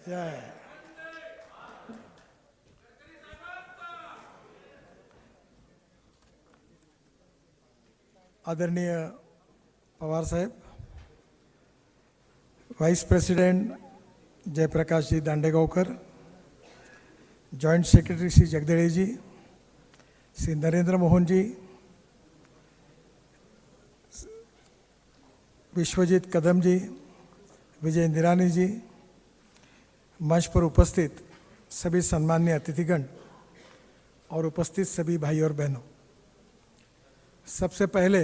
जय आदरणीय पवार साहेब, vice president Jayaprakash जी Dandegaonkar, joint secretary Shri जगदेळे जी, श्री नरेंद्र मोहन जी, विश्वजीत कदम जी, विजय निरानी जी, मंच पर उपस्थित सभी सम्माननीय अतिथिगण और उपस्थित सभी भाई और बहनों, सबसे पहले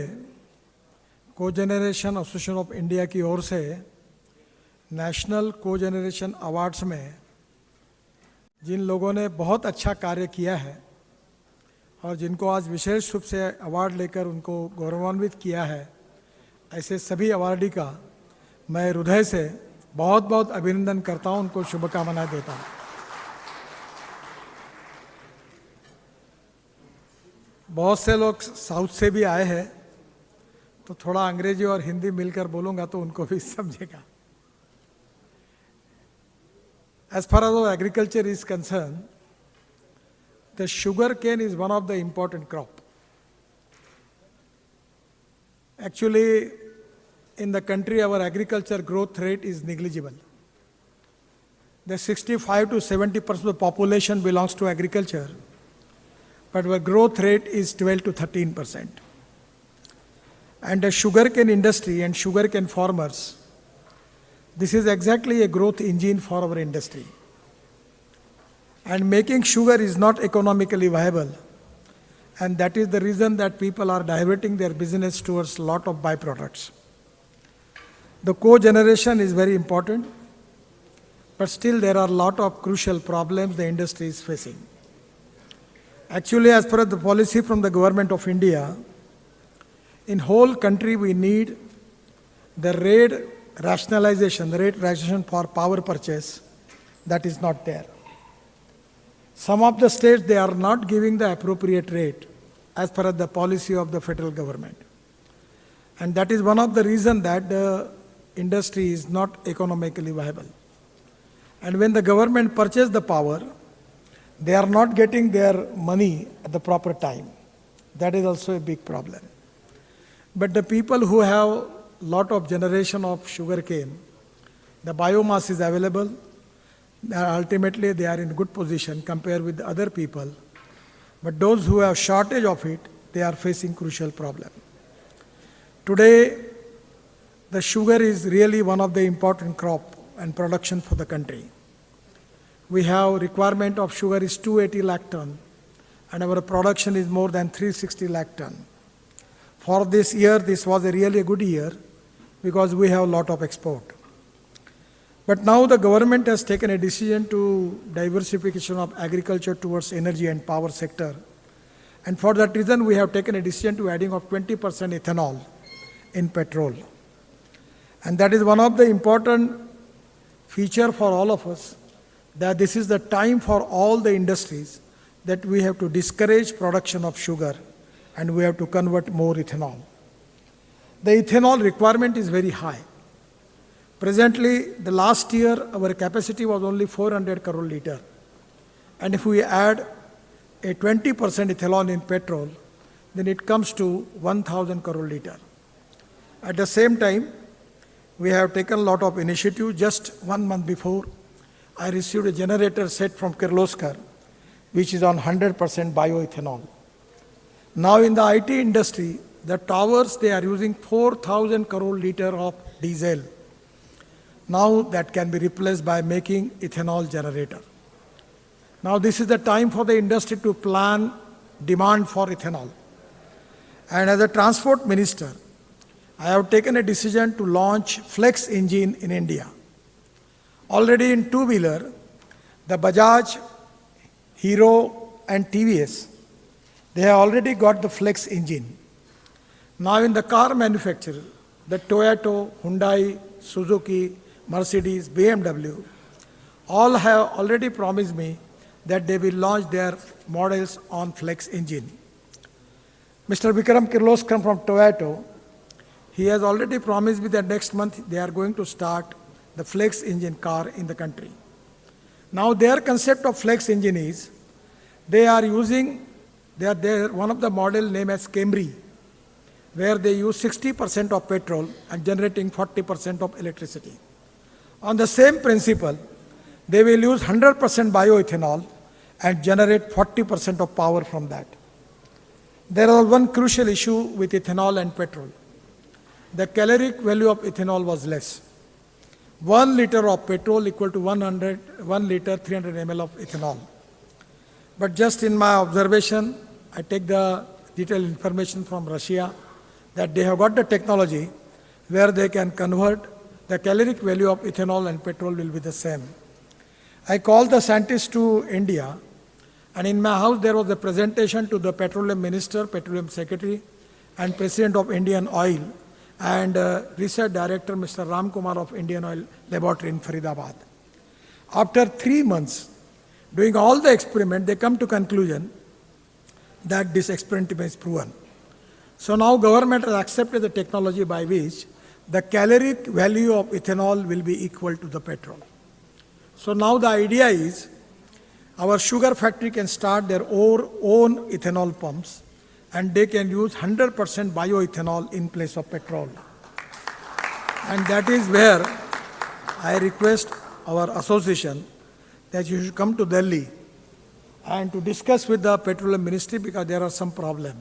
कोजेनरेशन एसोसिएशन ऑफ इंडिया की ओर से नेशनल कोजेनरेशन अवार्ड्स में जिन लोगों ने बहुत अच्छा कार्य किया है और जिनको आज विशेष रूप से अवार्ड लेकर उनको गौरवान्वित किया है, ऐसे सभी अवार्डी का मैं हृदय से बहुत बहुत अभिनंदन करता हूं, उनको शुभकामनाएं देता हूं। बहुत से लोग साउथ से भी आए हैं, तो थोड़ा अंग्रेजी और हिंदी मिलकर बोलूंगा तो उनको भी समझेगा। As far as our agriculture is concerned, the sugar cane is one of the important crop. Actually, in the country, our agriculture growth rate is negligible. The 65 to 70% of the population belongs to agriculture, but our growth rate is 12 to 13%. And the sugarcane industry and sugarcane farmers, this is exactly a growth engine for our industry. And making sugar is not economically viable, and that is the reason that people are diverting their business towards a lot of byproducts. The cogeneration is very important, but still there are a lot of crucial problems the industry is facing. Actually, as per the policy from the government of India, in whole country we need the rate rationalization for power purchase. That is not there. Some of the states, they are not giving the appropriate rate as per the policy of the federal government. And that is one of the reasons that the industry is not economically viable. And when the government purchases the power, they are not getting their money at the proper time. That is also a big problem. But the people who have lot of generation of sugarcane, the biomass is available, ultimately they are in good position compared with the other people. But those who have shortage of it, they are facing crucial problem. Today, the sugar is really one of the important crop and production for the country. We have requirement of sugar is 280 lakh ton, and our production is more than 360 lakh ton. For this year, this was a really good year because we have a lot of export. But now the government has taken a decision to diversification of agriculture towards energy and power sector. And for that reason, we have taken a decision to adding of 20% ethanol in petrol. And that is one of the important feature for all of us, that this is the time for all the industries that we have to discourage production of sugar and we have to convert more ethanol. The ethanol requirement is very high. Presently, the last year, our capacity was only 400 crore liter. And if we add a 20% ethanol in petrol, then it comes to 1,000 crore liter. At the same time, we have taken a lot of initiative. Just 1 month before, I received a generator set from Kirloskar, which is on 100% bioethanol. Now in the IT industry, the towers, they are using 4,000 crore liter of diesel. Now that can be replaced by making ethanol generator. Now this is the time for the industry to plan demand for ethanol. And as a transport minister, I have taken a decision to launch flex engine in India. Already in two-wheeler, the Bajaj, Hero and TVS, they have already got the flex engine. Now in the car manufacturer, the Toyota, Hyundai, Suzuki, Mercedes, BMW, all have already promised me that they will launch their models on flex engine. Mr. Vikram Kirloskar from Toyota, he has already promised me that next month they are going to start the flex engine car in the country. Now their concept of flex engine is, they are one of the model named as Camry, where they use 60% of petrol and generating 40% of electricity. On the same principle, they will use 100% bioethanol and generate 40% of power from that. There is one crucial issue with ethanol and petrol. The caloric value of ethanol was less. 1 liter of petrol equal to 1 liter 300 ml of ethanol. But just in my observation, I take the detailed information from Russia that they have got the technology where they can convert the caloric value of ethanol and petrol will be the same. I called the scientists to India, and in my house there was a presentation to the petroleum minister, petroleum secretary, and president of Indian Oil, and research director Mr. Ram Kumar of Indian Oil Laboratory in Faridabad. After 3 months, doing all the experiment, they come to conclusion that this experiment is proven. So now government has accepted the technology by which the caloric value of ethanol will be equal to the petrol. So now the idea is our sugar factory can start their own ethanol pumps, and they can use 100% bioethanol in place of petrol. And that is where I request our association that you should come to Delhi and to discuss with the petroleum ministry, because there are some problem.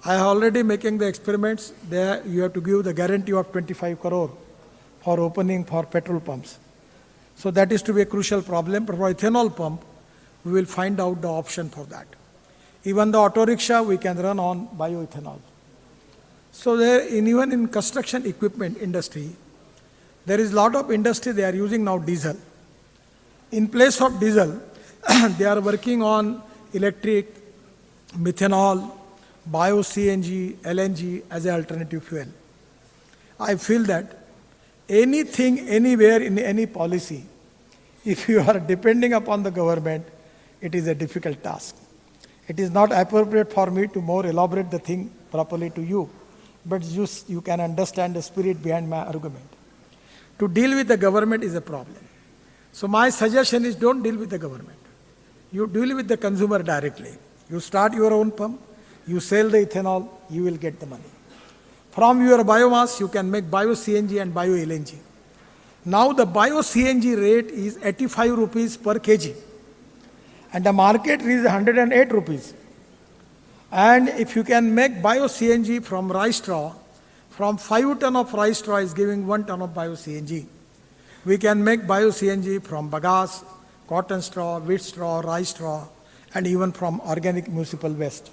I am already making the experiments. There you have to give the guarantee of 25 crore for opening for petrol pumps. So that is to be a crucial problem. But for ethanol pump, we will find out the option for that. Even the auto rickshaw we can run on bioethanol. So even in construction equipment industry, there is a lot of industry they are using now diesel. In place of diesel, they are working on electric, methanol, bio-CNG, LNG as an alternative fuel. I feel that anything, anywhere, in any policy, if you are depending upon the government, it is a difficult task. It is not appropriate for me to more elaborate the thing properly to you, but you can understand the spirit behind my argument. To deal with the government is a problem. So my suggestion is, don't deal with the government. You deal with the consumer directly. You start your own pump, you sell the ethanol, you will get the money. From your biomass, you can make bio-CNG and bio-LNG. Now the bio-CNG rate is 85 rupees per kg, and the market is 108 rupees. And if you can make bio-CNG from rice straw, from 5 ton of rice straw is giving 1 ton of bio-CNG. We can make bio-CNG from bagasse, cotton straw, wheat straw, rice straw, and even from organic municipal waste.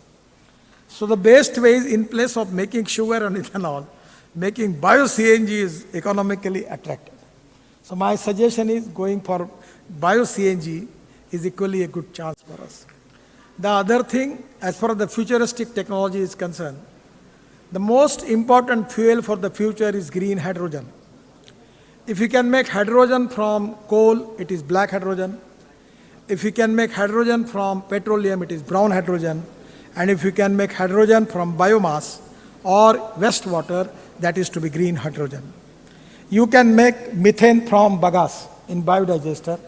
So the best way is, in place of making sugar and ethanol, making bio-CNG is economically attractive. So my suggestion is, going for bio-CNG is equally a good chance for us. The other thing, as far as the futuristic technology is concerned, the most important fuel for the future is green hydrogen. If you can make hydrogen from coal, it is black hydrogen. If you can make hydrogen from petroleum, it is brown hydrogen. And if you can make hydrogen from biomass or wastewater, that is to be green hydrogen. You can make methane from bagasse in biodigester,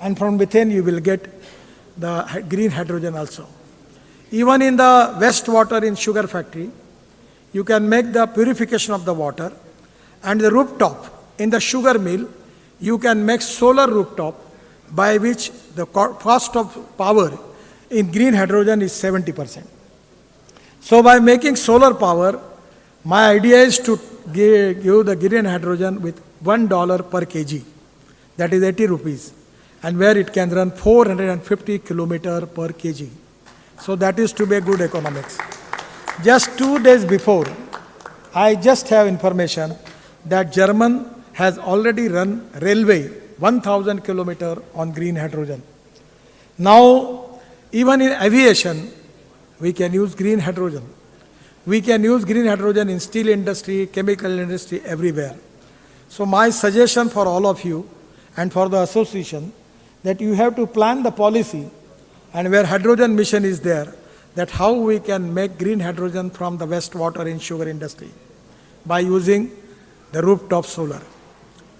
and from methane you will get the green hydrogen also. Even in the wastewater in sugar factory, you can make the purification of the water, and the rooftop in the sugar mill, you can make solar rooftop, by which the cost of power in green hydrogen is 70%. So by making solar power, my idea is to give the green hydrogen with $1 per kg, that is 80 rupees, and where it can run 450 kilometers per kg. So that is to be a good economics. Just 2 days before, I just have information that German has already run railway 1000 kilometers on green hydrogen. Now, even in aviation, we can use green hydrogen. We can use green hydrogen in steel industry, chemical industry, everywhere. So my suggestion for all of you and for the association, that you have to plan the policy, and where hydrogen mission is there, that how we can make green hydrogen from the wastewater in sugar industry by using the rooftop solar.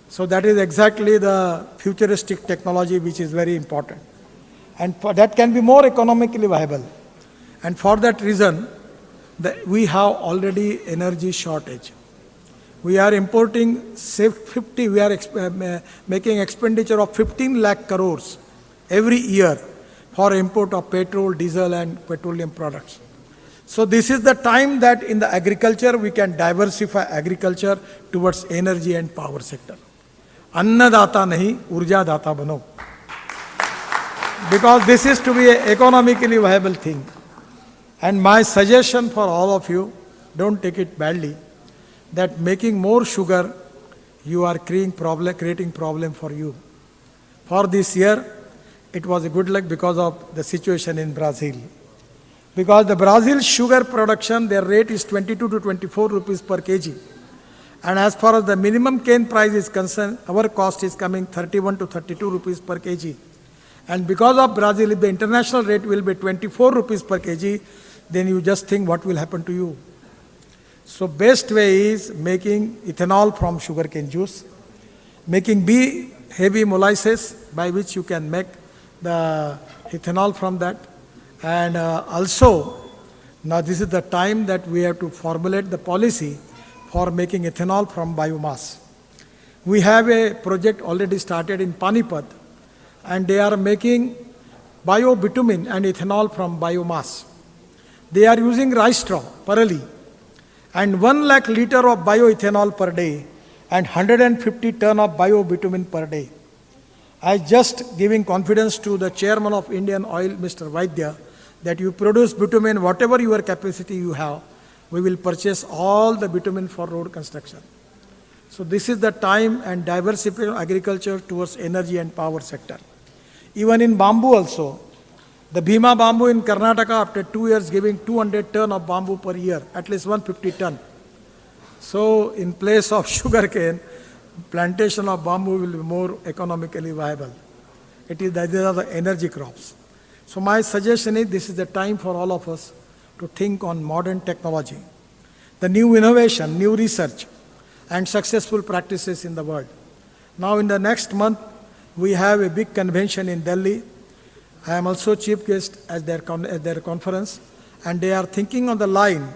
So that is exactly the futuristic technology which is very important. And that can be more economically viable. And for that reason, we have already energy shortage. We are importing, say 50, we are making expenditure of 15 lakh crores every year for import of petrol, diesel and petroleum products. So this is the time that in the agriculture we can diversify agriculture towards energy and power sector. Annadata nahi, urja data bano. Because this is to be an economically viable thing. And my suggestion for all of you, don't take it badly, that making more sugar, you are creating problem for you. For this year, it was a good luck because of the situation in Brazil. Because the Brazil sugar production, their rate is 22 to 24 rupees per kg. And as far as the minimum cane price is concerned, our cost is coming 31 to 32 rupees per kg. And because of Brazil, if the international rate will be 24 rupees per kg, then you just think what will happen to you. So best way is making ethanol from sugarcane juice, making heavy molasses by which you can make the ethanol from that. And also, now this is the time that we have to formulate the policy for making ethanol from biomass. We have a project already started in Panipat, and they are making bio-bitumen and ethanol from biomass. They are using rice straw, parali, and 1 lakh liter of bioethanol per day and 150 ton of bio-bitumen per day. I just giving confidence to the chairman of Indian Oil, Mr. Vaidya, that you produce bitumen, whatever your capacity you have, we will purchase all the bitumen for road construction. So this is the time and diversify agriculture towards energy and power sector. Even in bamboo also, the Bhima bamboo in Karnataka after 2 years giving 200 ton of bamboo per year, at least 150 ton. So in place of sugarcane, plantation of bamboo will be more economically viable. These are the energy crops. So my suggestion is this is the time for all of us to think on modern technology, the new innovation, new research, and successful practices in the world. Now in the next month, we have a big convention in Delhi. I am also chief guest at their conference, and they are thinking on the line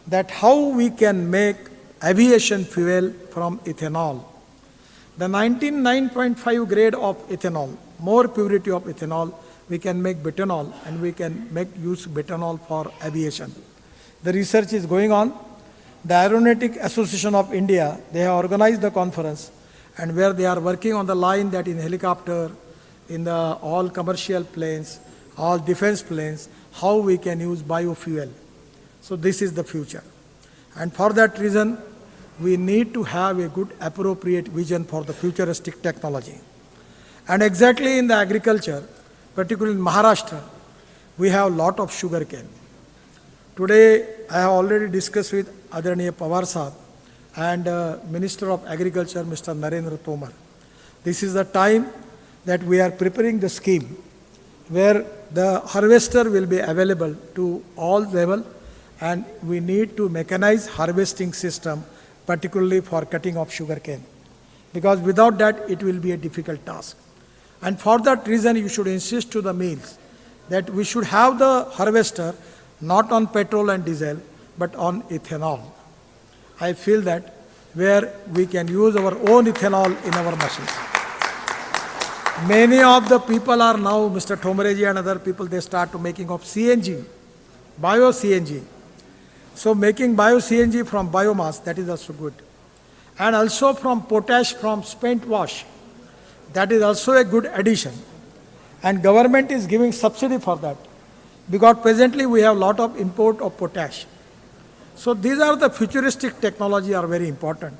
that how we can make aviation fuel from ethanol. The 99.5 grade of ethanol, more purity of ethanol, we can make butanol, and we can use butanol for aviation. The research is going on. The Aeronautic Association of India, they have organized the conference, and where they are working on the line that in helicopter, in all commercial planes, all defense planes, how we can use biofuel. So this is the future. And for that reason, we need to have a good appropriate vision for the futuristic technology. And exactly in the agriculture, particularly in Maharashtra, we have a lot of sugarcane. Today, I have already discussed with Adaraniya Pawar Sahab and Minister of Agriculture, Mr. Narendra Tomar. This is the time that we are preparing the scheme where the harvester will be available to all level, and we need to mechanize harvesting system, particularly for cutting of sugarcane. Because without that, it will be a difficult task. And for that reason, you should insist to the mills that we should have the harvester not on petrol and diesel, but on ethanol. I feel that where we can use our own ethanol in our machines. Many of the people are now, Mr. Thomareji and other people, they start to making of CNG, bio-CNG. So making bio-CNG from biomass, that is also good. And also from potash from spent wash. That is also a good addition. And government is giving subsidy for that. Because presently we have a lot of import of potash. So these are the futuristic technology are very important.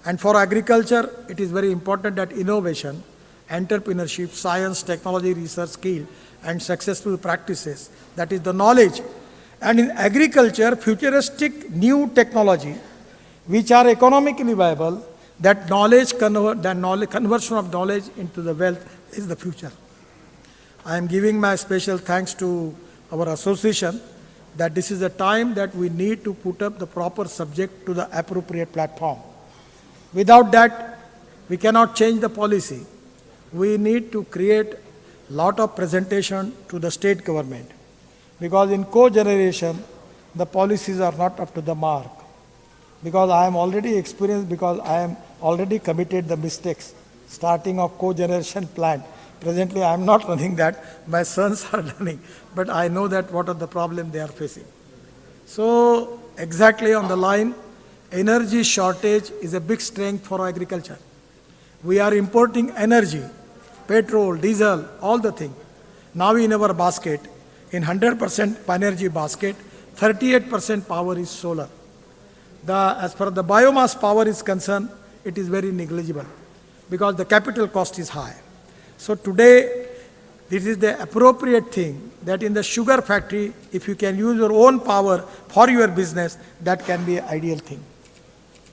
And for agriculture, it is very important that innovation, entrepreneurship, science, technology, research, skill, and successful practices, that is the knowledge. And in agriculture, futuristic new technology, which are economically viable, that conversion of knowledge into the wealth is the future. I am giving my special thanks to our association that this is the time that we need to put up the proper subject to the appropriate platform. Without that, We cannot change the policy. We need to create lot of presentation to the state government, because in cogeneration, the policies are not up to the mark. Because I am already experienced, because I am already committed the mistakes, starting of cogeneration plant. Presently, I am not running that. My sons are running, but I know that what are the problem they are facing. So exactly on the line, energy shortage is a big strength for agriculture. We are importing energy, petrol, diesel, all the thing. Now in our basket, in 100% energy basket, 38% power is solar. As far as the biomass power is concerned, it is very negligible because the capital cost is high. So today, this is the appropriate thing that in the sugar factory, if you can use your own power for your business, that can be an ideal thing.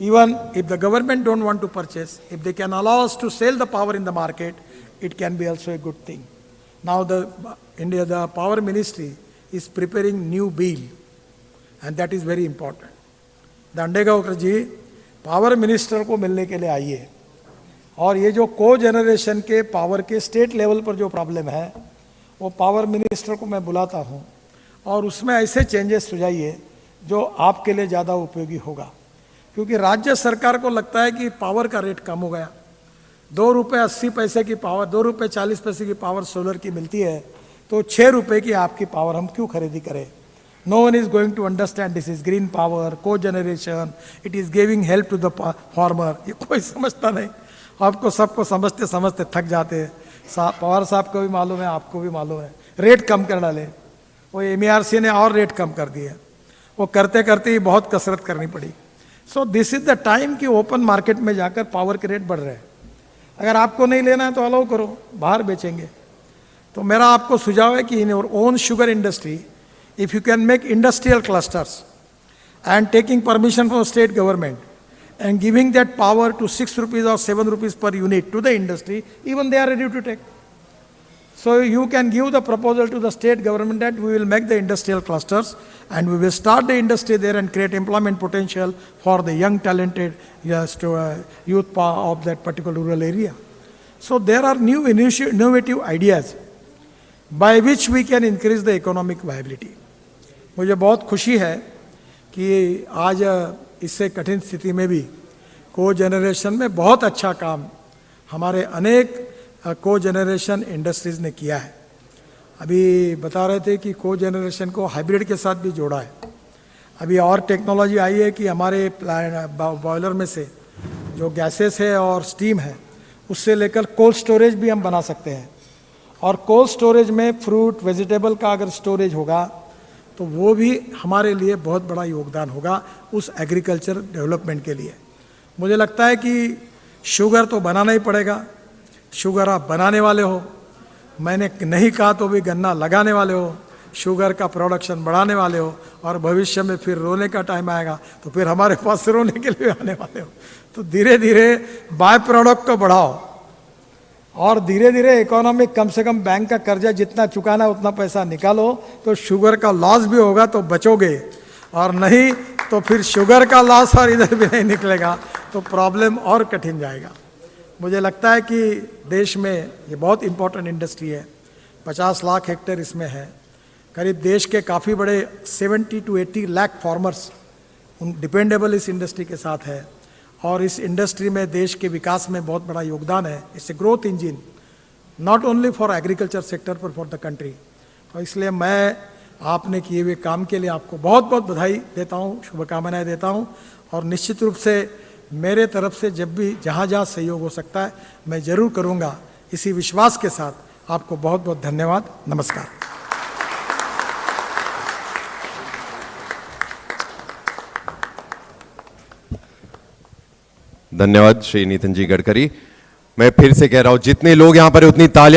Even if the government don't want to purchase, if they can allow us to sell the power in the market, it can be also a good thing. Now the power ministry is preparing new bill, and that is very important. Dandegaonkar ji power minister को मिलने के लिए आइए, और ये जो को generation के पावर के स्टेट लेवल पर जो प्रॉब्लम है वो पावर मिनिस्टर को मैं बुलाता हूँ, और उसमें ऐसे चेंजेस सुझाइए जो आपके लिए ज़्यादा उपयोगी होगा। क्योंकि राज्य सरकार को लगता है कि पावर का रेट कम हो गया, 2 रुपये 80 पैसे की पावर, 2 रुपये 40 पैसे की पावर सोलर की मिलती है, तो 6 रुपये की आपकी पावर हम क्यों खरीदी करें। No one is going to understand this is green power, co-generation, it is giving help to the farmer. ये कोई समझता नहीं, आपको सबको समझते समझते थक जाते हैं। पवार साहब को भी मालूम है, आपको भी मालूम है, रेट कम कर डाले। वो MERC ने और रेट कम कर दिए, वो करते करते ही बहुत कसरत करनी पड़ी। So this is the time कि ओपन मार्केट में जाकर पावर के रेट बढ़ रहे हैं। अगर आपको नहीं लेना है तो अलाउ करो, बाहर बेचेंगे। तो मेरा आपको सुझाव है कि in your own sugar industry, if you can make industrial clusters and taking permission from state government and giving that power to 6 rupees or 7 rupees per unit to the industry, even they are ready to take. So you can give the proposal to the state government that we will make the industrial clusters and we will start the industry there and create employment potential for the young talented youth of that particular rural area. So there are new innovative ideas by which we can increase the economic viability. मुझे बहुत खुशी है कि आज इससे कठिन स्थिति में भी को जनरेशन में बहुत अच्छा काम हमारे अनेक को जनरेशन इंडस्ट्रीज ने किया है। अभी बता रहे थे कि को जनरेशन को हाइब्रिड के साथ भी जोड़ा है। अभी और टेक्नोलॉजी आई है कि हमारे बॉयलर में से जो गैसेस है और स्टीम है, उससे लेकर कोल्ड स्टोरेज भी हम बना सकते हैं, और कोल्ड स्टोरेज में फ्रूट वेजिटेबल का अगर स्टोरेज होगा तो वो भी हमारे लिए बहुत बड़ा योगदान होगा उस एग्रीकल्चर डेवलपमेंट के लिए। मुझे लगता है कि शुगर तो बनाना ही पड़ेगा, शुगर आप बनाने वाले हो, मैंने नहीं कहा तो भी गन्ना लगाने वाले हो, शुगर का प्रोडक्शन बढ़ाने वाले हो, और भविष्य में फिर रोने का टाइम आएगा तो फिर हमारे पास रोने के लिए आने वाले हो। तो धीरे धीरे बाय प्रोडक्ट को बढ़ाओ, और धीरे धीरे इकोनॉमिक, कम से कम बैंक का कर्जा जितना चुकाना उतना पैसा निकालो, तो शुगर का लॉस भी होगा तो बचोगे, और नहीं तो फिर शुगर का लॉस और इधर भी नहीं निकलेगा तो प्रॉब्लम और कठिन जाएगा। मुझे लगता है कि देश में ये बहुत इम्पोर्टेंट इंडस्ट्री है, 50 लाख हेक्टेयर इसमें है, करीब देश के काफ़ी बड़े 70 to 80 लाख फार्मर्स डिपेंडेबल इस इंडस्ट्री के साथ है, और इस इंडस्ट्री में देश के विकास में बहुत बड़ा योगदान है। इससे growth engine not only for agriculture sector पर फॉर द कंट्री। तो इसलिए मैं आपने किए हुए काम के लिए आपको बहुत बहुत बधाई देता हूँ, शुभकामनाएं देता हूँ, और निश्चित रूप से मेरे तरफ से जब भी जहाँ जहाँ सहयोग हो सकता है मैं ज़रूर करूँगा। इसी विश्वास के साथ आपको बहुत बहुत धन्यवाद। नमस्कार। धन्यवाद श्री नितिन जी गडकरी। मैं फिर से कह रहा हूं, जितने लोग यहां पर उतनी तालियां